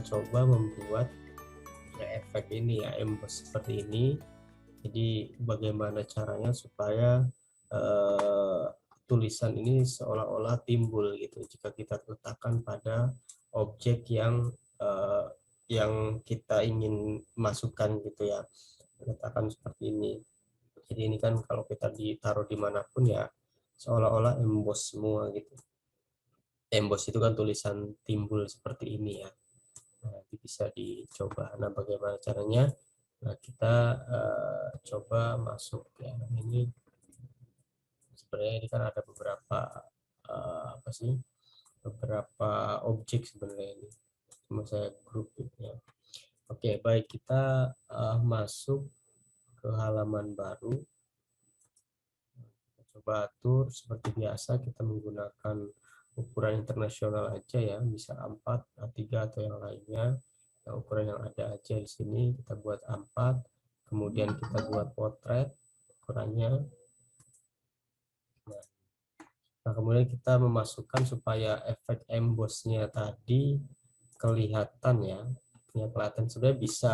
coba membuat efek ini ya, emboss seperti ini. Jadi bagaimana caranya supaya tulisan ini seolah-olah timbul gitu jika kita letakkan pada objek yang kita ingin masukkan gitu ya, letakkan seperti ini. Jadi ini kan kalau kita ditaruh dimanapun ya seolah-olah emboss semua gitu. Emboss itu kan tulisan timbul seperti ini ya. Nah, itu bisa dicoba. Nah, bagaimana caranya? Nah, kita coba masuk ya. Ini sebenarnya ini kan ada beberapa apa sih? Beberapa objek sebenarnya ini. Cuma saya grup ya. Oke, baik, kita masuk ke halaman baru. Kita coba atur seperti biasa, kita menggunakan ukuran internasional aja ya, bisa A4, A3 atau yang lainnya. Nah, ukuran yang ada aja di sini kita buat A4, kemudian kita buat potret ukurannya. Nah, kemudian kita memasukkan supaya efek embossnya tadi kelihatan ya, kelihatan. Sebenarnya bisa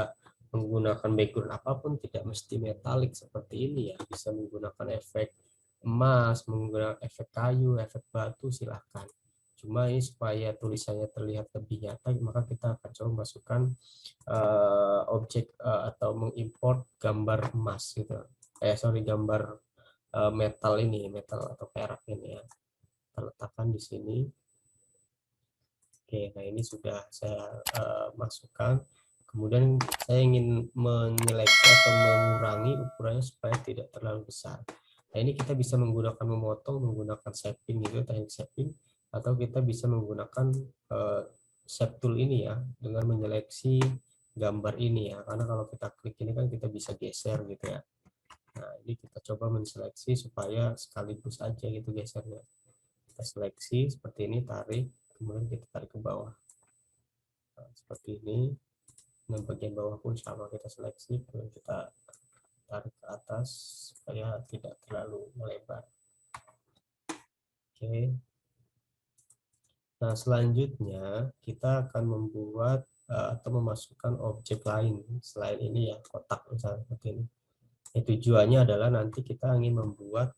menggunakan background apapun, tidak mesti metalik seperti ini ya, bisa menggunakan efek emas, menggunakan efek kayu, efek batu, silahkan. Cuma ini supaya tulisannya terlihat lebih nyata, maka kita akan coba masukkan objek atau mengimport gambar emas gitu. Gambar metal ini, metal atau perak ini ya. Kita letakkan di sini. Oke, nah ini sudah saya masukkan. Kemudian saya ingin menyeleksi atau mengurangi ukurannya supaya tidak terlalu besar. Nah ini kita bisa menggunakan memotong, menggunakan shaping gitu, teknik shaping, atau kita bisa menggunakan shape tool ini ya, dengan menyeleksi gambar ini ya. Karena kalau kita klik ini kan kita bisa geser gitu ya. Nah ini kita coba menseleksi supaya sekaligus aja gitu gesernya. Kita seleksi seperti ini, tarik, kemudian kita tarik ke bawah. Nah, seperti ini. Dan bagian bawah pun sama, kita seleksi, kemudian kita tarik ke atas supaya tidak terlalu melebar. Oke. Nah, selanjutnya kita akan membuat atau memasukkan objek lain selain ini ya, kotak misalnya seperti ini. Tujuannya adalah nanti kita ingin membuat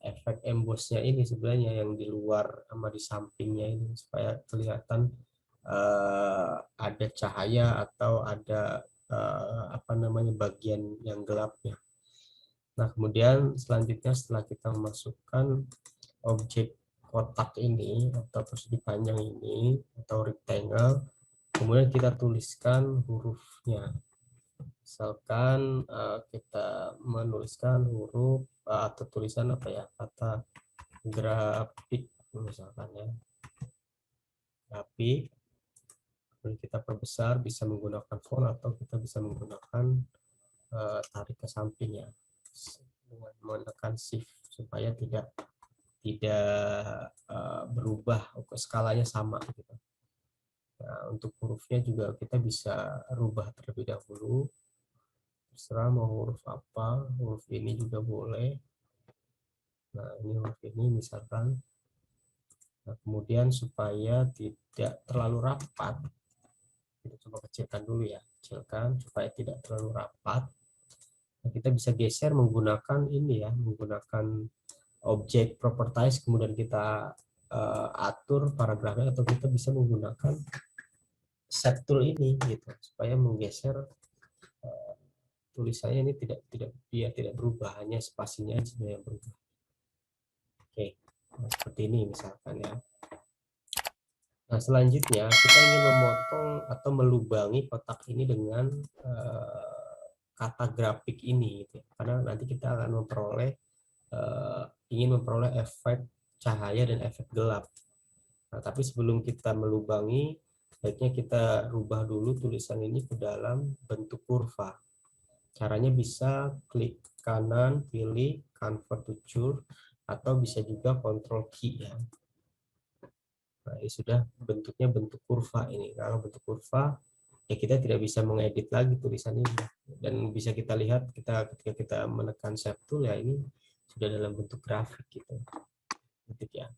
efek embossnya ini sebenarnya yang di luar sama di sampingnya ini supaya kelihatan ada cahaya atau ada apa namanya bagian yang gelapnya. Nah, kemudian selanjutnya setelah kita memasukkan objek kotak ini atau persegi panjang ini atau rectangle, kemudian kita tuliskan hurufnya. Misalkan kita menuliskan huruf atau tulisan apa ya, kata grafik misalkan ya, grafik. Kemudian kita perbesar, bisa menggunakan font atau kita bisa menggunakan tarik ke samping ya, dengan menekan shift supaya tidak berubah, skalanya sama gitu. Nah, untuk hurufnya juga kita bisa rubah terlebih dahulu, terserah mau huruf apa, huruf ini juga boleh. Nah, ini huruf ini misalkan. Nah, kemudian supaya tidak terlalu rapat, kita coba kecilkan dulu ya, kecilkan supaya tidak terlalu rapat. Nah, kita bisa geser menggunakan ini ya, menggunakan objek properties, kemudian kita atur paragrafnya, atau kita bisa menggunakan shape tool ini gitu supaya menggeser tulisannya ini tidak berubah, hanya spasinya aja yang berubah. Oke, nah, seperti ini misalkan ya. Nah, selanjutnya kita ingin memotong atau melubangi kotak ini dengan kata grafik ini gitu. Karena nanti kita akan ingin memperoleh efek cahaya dan efek gelap. Nah, tapi sebelum kita melubangi, baiknya kita rubah dulu tulisan ini ke dalam bentuk kurva. Caranya bisa klik kanan, pilih convert to chart, atau bisa juga control key ya. Nah, ini sudah bentuknya bentuk kurva ini. Kalau bentuk kurva, ya kita tidak bisa mengedit lagi tulisan ini. Dan bisa kita lihat ketika kita menekan shape tool ya, ini sudah dalam bentuk grafik gitu. Gitu ya.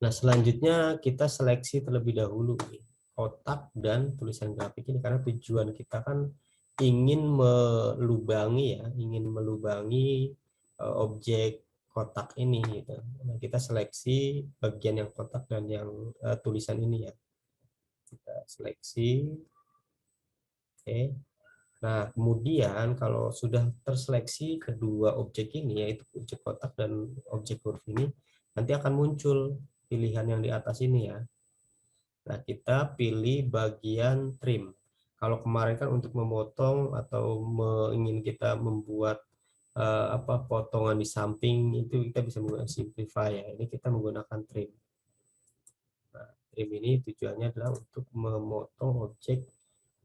Nah, selanjutnya kita seleksi terlebih dahulu nih, kotak dan tulisan grafik ini, karena tujuan kita kan ingin melubangi objek kotak ini gitu. Nah, kita seleksi bagian yang kotak dan yang tulisan ini ya. Kita seleksi. Oke. Nah, kemudian kalau sudah terseleksi kedua objek ini, yaitu objek kotak dan objek huruf ini, nanti akan muncul pilihan yang di atas ini ya. Nah, kita pilih bagian trim. Kalau kemarin kan untuk memotong atau ingin kita membuat potongan di samping, itu kita bisa menggunakan simplify ya. Ini kita menggunakan trim. Nah, trim ini tujuannya adalah untuk memotong objek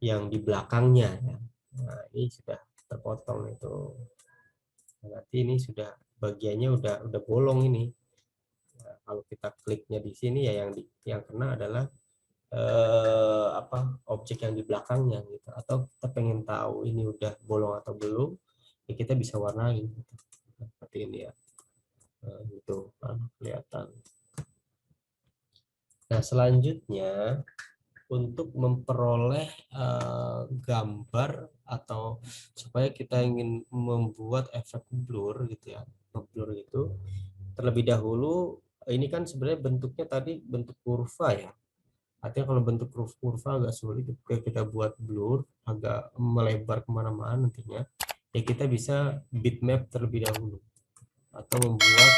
yang di belakangnya ya. Nah, ini sudah terpotong itu. Nah, nanti ini sudah bagiannya udah bolong ini. Nah, kalau kita kliknya di sini ya yang kena adalah objek yang di belakangnya gitu. Atau kita pengen tahu ini udah bolong atau belum, ya kita bisa warnain gitu. Seperti ini ya. Nah, gitu kan kelihatan. Nah, selanjutnya untuk memperoleh gambar atau supaya kita ingin membuat efek blur gitu ya, blur itu terlebih dahulu ini kan sebenarnya bentuknya tadi bentuk kurva ya. Artinya kalau bentuk kurva agak sulit kita buat blur, agak melebar kemana-mana nantinya, ya kita bisa bitmap terlebih dahulu atau membuat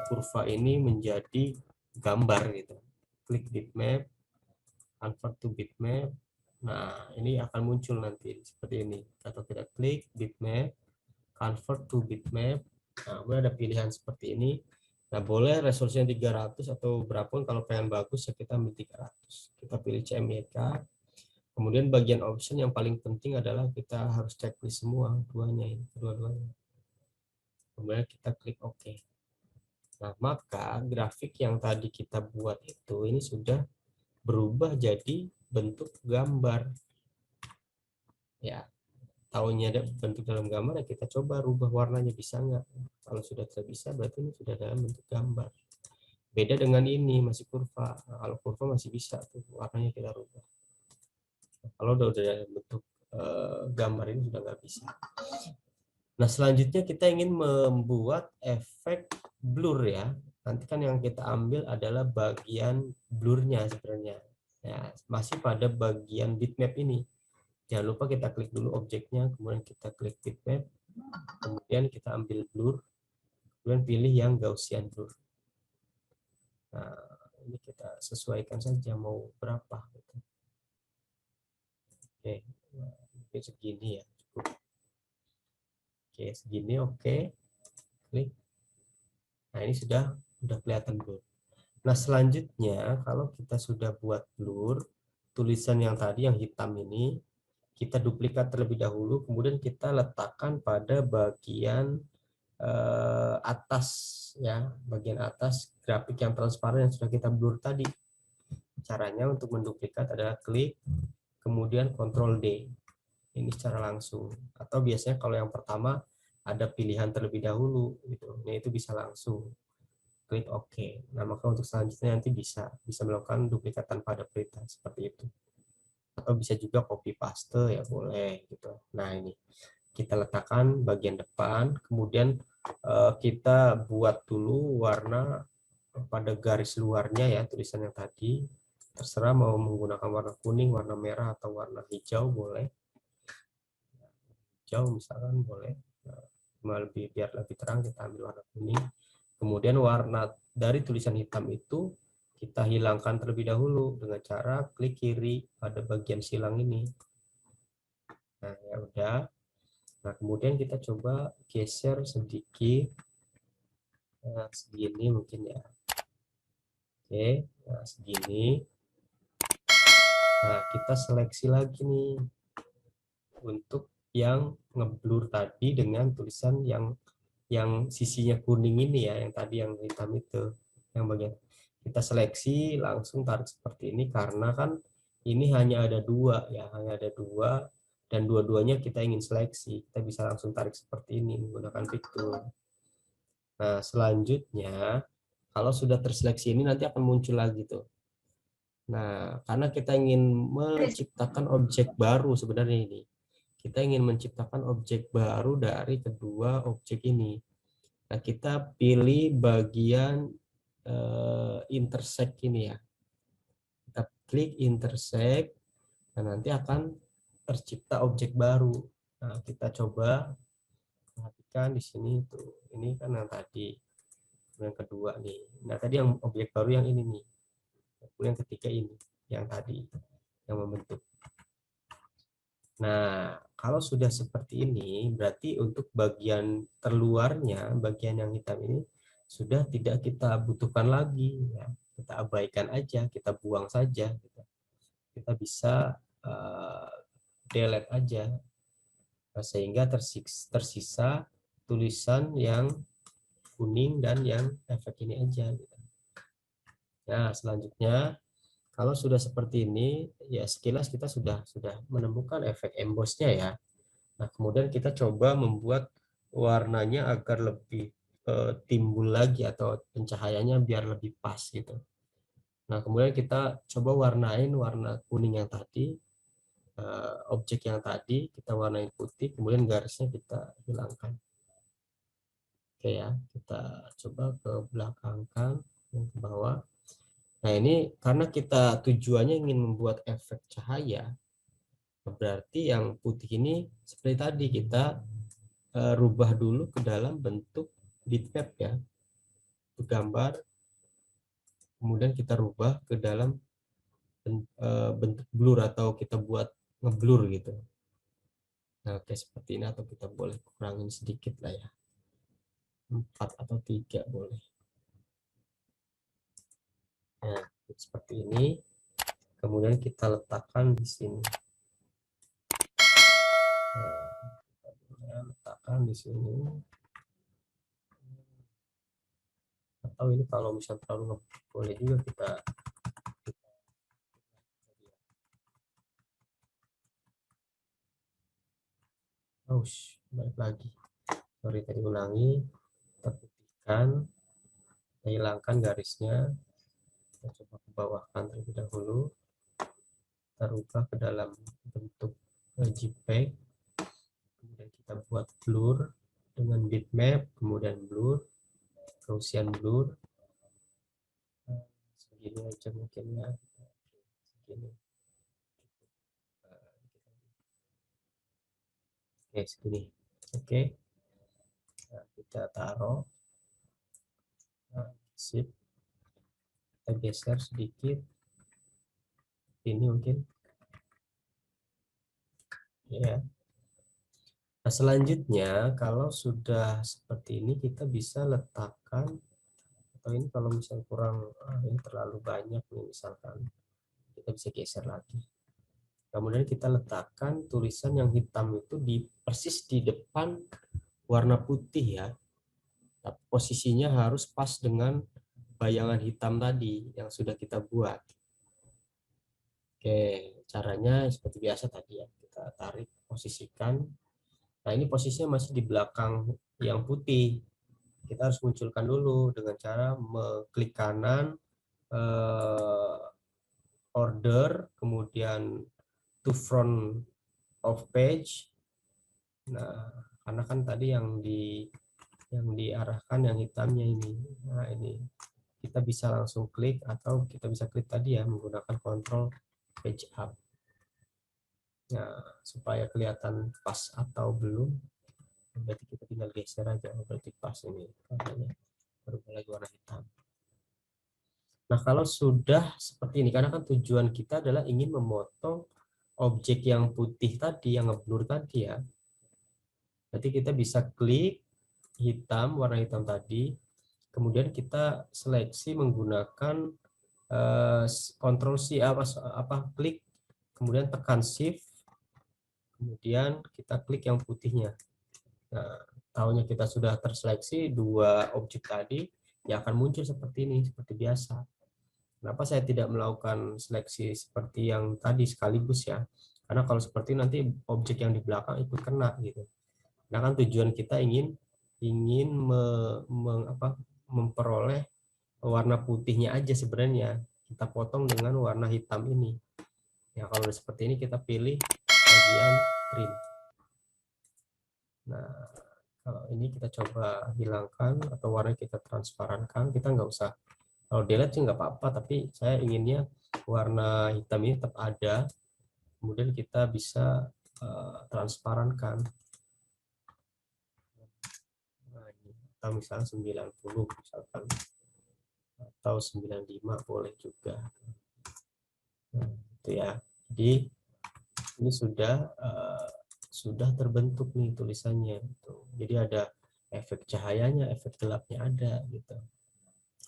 kurva ini menjadi gambar gitu. Klik bitmap, convert to bitmap. Nah, ini akan muncul nanti seperti ini. Atau kita klik bitmap, convert to bitmap. Nah, kemudian ada pilihan seperti ini. Nah, boleh resolusinya 300 atau berapapun, kalau pengen bagus ya kita ambil 300. Kita pilih CMYK. Kemudian bagian option yang paling penting adalah kita harus checklist semua duanya ini, kedua-duanya. Kemudian kita klik OK. Nah, maka grafik yang tadi kita buat itu ini sudah berubah jadi bentuk gambar. Ya, tahunya ada bentuk dalam gambar, ya kita coba rubah warnanya, bisa nggak? Kalau sudah tidak bisa, berarti ini sudah dalam bentuk gambar. Beda dengan ini masih kurva. Nah, kalau kurva masih bisa tuh warnanya kita rubah. Kalau udah dalam bentuk gambar ini sudah nggak bisa. Nah, selanjutnya kita ingin membuat efek blur ya. Nanti kan yang kita ambil adalah bagian blurnya sebenarnya. Ya, masih pada bagian bitmap ini. Jangan lupa kita klik dulu objeknya, kemudian kita klik bitmap, kemudian kita ambil blur, kemudian pilih yang Gaussian blur. Nah, ini kita sesuaikan saja mau berapa. Gitu. Oke, nah, mungkin segini ya. Cukup. Oke, segini oke. Klik. Nah, ini sudah kelihatan blur. Nah, selanjutnya kalau kita sudah buat blur, tulisan yang tadi yang hitam ini kita duplikat terlebih dahulu, kemudian kita letakkan pada bagian atas ya, bagian atas grafik yang transparan yang sudah kita blur tadi. Caranya untuk menduplikat adalah klik, kemudian Ctrl D. Ini secara langsung. Atau biasanya kalau yang pertama ada pilihan terlebih dahulu gitu. Nah, itu bisa langsung klik OK. Nah, maka untuk selanjutnya nanti bisa melakukan duplikat tanpa ada perintah seperti itu. Atau bisa juga copy paste ya boleh gitu. Nah, ini kita letakkan bagian depan, kemudian kita buat dulu warna pada garis luarnya ya, tulisan yang tadi. Terserah mau menggunakan warna kuning, warna merah, atau warna hijau boleh. Hijau misalkan boleh. Nah, biar lebih terang kita ambil warna kuning. Kemudian warna dari tulisan hitam itu kita hilangkan terlebih dahulu dengan cara klik kiri pada bagian silang ini. Nah, ya udah. Nah, kemudian kita coba geser sedikit. Nah, segini mungkin ya. Oke, nah segini. Nah, kita seleksi lagi nih untuk yang ngeblur tadi dengan tulisan yang sisinya kuning ini ya, yang tadi yang hitam itu, yang bagian kita seleksi langsung tarik seperti ini karena kan ini hanya ada dua ya, dan dua-duanya kita ingin seleksi, kita bisa langsung tarik seperti ini menggunakan pick tool. Nah, selanjutnya kalau sudah terseleksi ini nanti akan muncul lagi tuh Nah, karena kita ingin menciptakan objek baru sebenarnya ini. Kita ingin menciptakan objek baru dari kedua objek ini. Nah, kita pilih bagian intersect ini ya. Kita klik intersect, dan nanti akan tercipta objek baru. Nah, kita coba perhatikan di sini tuh. Ini kan yang tadi, yang kedua nih. Nah, tadi yang objek baru yang ini nih. Kemudian ketiga ini, yang tadi, yang membentuk. Nah, kalau sudah seperti ini, berarti untuk bagian terluarnya, bagian yang hitam ini, sudah tidak kita butuhkan lagi. Ya. Kita abaikan aja, kita buang saja. Kita bisa delete aja, sehingga tersisa tulisan yang kuning dan yang efek ini aja. Nah, selanjutnya, kalau sudah seperti ini, ya sekilas kita sudah menemukan efek embossnya ya. Nah, kemudian kita coba membuat warnanya agar lebih timbul lagi atau pencahayaannya biar lebih pas gitu. Nah, kemudian kita coba warnain warna kuning yang tadi, objek yang tadi kita warnain putih, kemudian garisnya kita hilangkan. Oke ya, kita coba ke belakangkan ke bawah. Nah, ini karena kita tujuannya ingin membuat efek cahaya, berarti yang putih ini seperti tadi kita rubah dulu ke dalam bentuk bitmap ya, gambar, kemudian kita rubah ke dalam bentuk blur atau kita buat ngeblur gitu. Nah, oke seperti ini, atau kita boleh kurangin sedikit lah ya, 4 atau 3 boleh. Nah, seperti ini. Kemudian kita letakkan di sini. Nah, letakkan di sini. Atau ini kalau misalnya terlalu boleh juga kita balik lagi. Sorry, tadi ulangi. Kita putihkan, kita hilangkan garisnya. Kita coba ke bawahkan terlebih dahulu. Kita rubah ke dalam bentuk JPEG. Kemudian kita buat blur dengan bitmap, kemudian blur, Gaussian blur. Segini aja mungkin ya. Segini. Oke, segini. Oke. Nah, kita taruh. Nah, sip. Kita geser sedikit. Ini mungkin. Ya. Nah, selanjutnya kalau sudah seperti ini kita bisa letakkan, atau ini kalau misalnya kurang, ini terlalu banyak nih misalkan, kita bisa geser lagi. Kemudian kita letakkan tulisan yang hitam itu persis di depan warna putih ya. Tapi posisinya harus pas dengan bayangan hitam tadi yang sudah kita buat. Oke, caranya seperti biasa tadi ya. Kita tarik, posisikan. Nah, ini posisinya masih di belakang yang putih. Kita harus munculkan dulu dengan cara mengklik kanan, order, kemudian to front of page. Nah, karena kan tadi yang diarahkan yang hitamnya ini. Nah, ini kita bisa langsung klik, atau kita bisa klik tadi ya menggunakan control page up. Nah, supaya kelihatan pas atau belum, berarti kita tinggal geser aja, berarti pas ini warnanya, berubah lagi warna hitam. Nah, kalau sudah seperti ini, karena kan tujuan kita adalah ingin memotong objek yang putih tadi, yang ngeblur tadi ya. Berarti kita bisa klik hitam, warna hitam tadi, kemudian kita seleksi menggunakan Ctrl C, klik, kemudian tekan Shift, kemudian kita klik yang putihnya. Nah, tahunya kita sudah terseleksi dua objek tadi, ya akan muncul seperti ini, seperti biasa. Kenapa saya tidak melakukan seleksi seperti yang tadi sekaligus ya? Karena kalau seperti nanti objek yang di belakang ikut kena gitu. Nah kan tujuan kita ingin memperoleh warna putihnya aja sebenarnya. kita potong dengan warna hitam ini. Ya, kalau seperti ini kita pilih bagian trim. Nah, kalau ini kita coba hilangkan atau warna kita transparankan, kita nggak usah, kalau delete sih nggak apa-apa, tapi saya inginnya warna hitam ini tetap ada, kemudian kita bisa transparankan. Nah, ini, atau misalnya 90 misalkan, atau 95 boleh juga. Nah, itu ya. Jadi ini sudah terbentuk nih tulisannya gitu. Jadi ada efek cahayanya, efek gelapnya ada gitu.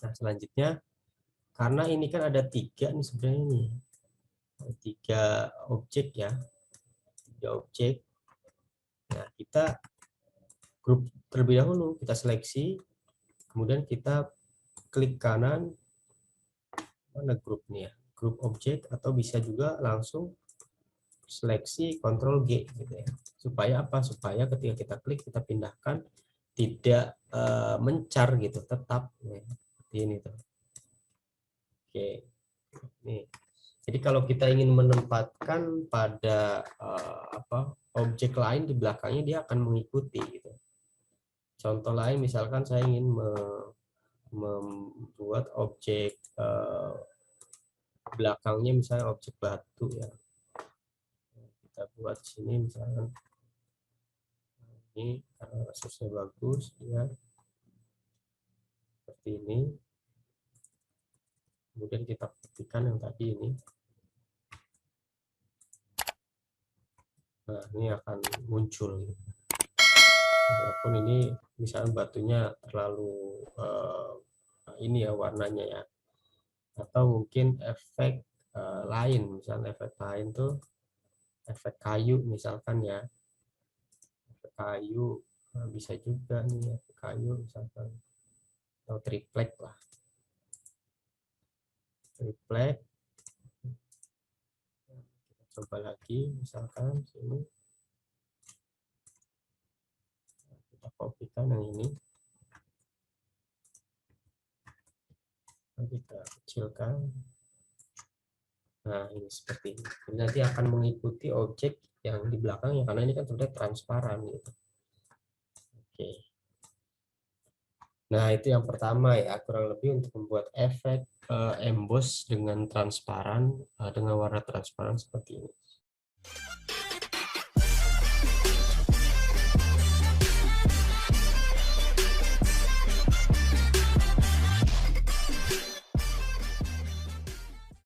Nah, selanjutnya karena ini kan ada 3 nih sebenarnya nih. 3 objek ya. 3 objek. Nah, kita grup terlebih dahulu, kita seleksi, kemudian kita klik kanan, mana grupnya, grup objek, atau bisa juga langsung seleksi Ctrl G gitu ya. Supaya apa? Supaya ketika kita klik, kita pindahkan, tidak mencar gitu, tetap ya. Seperti ini tuh. Oke. Nih. Jadi kalau kita ingin menempatkan pada objek lain di belakangnya, dia akan mengikuti gitu. Contoh lain misalkan saya ingin membuat objek belakangnya misalnya objek batu ya. Kita buat sini misalnya ini karena resource-nya bagus ya. Seperti ini. Kemudian kita ketikkan yang tadi ini. Nah, ini akan muncul. Walaupun ini misalnya batunya terlalu ini ya warnanya ya. Atau mungkin efek lain, misalnya efek lain tuh efek kayu misalkan ya. Efek kayu bisa juga nih efek kayu misalkan. Atau triplek lah. Triplek. Kita coba lagi misalkan sini. Kita kopikan yang ini. Kita kecilkan. Nah, ini seperti ini. Jadi nanti akan mengikuti objek yang di belakangnya karena ini kan sudah transparan gitu. Oke. Nah, itu yang pertama ya, kurang lebih untuk membuat efek emboss dengan transparan, dengan warna transparan seperti ini.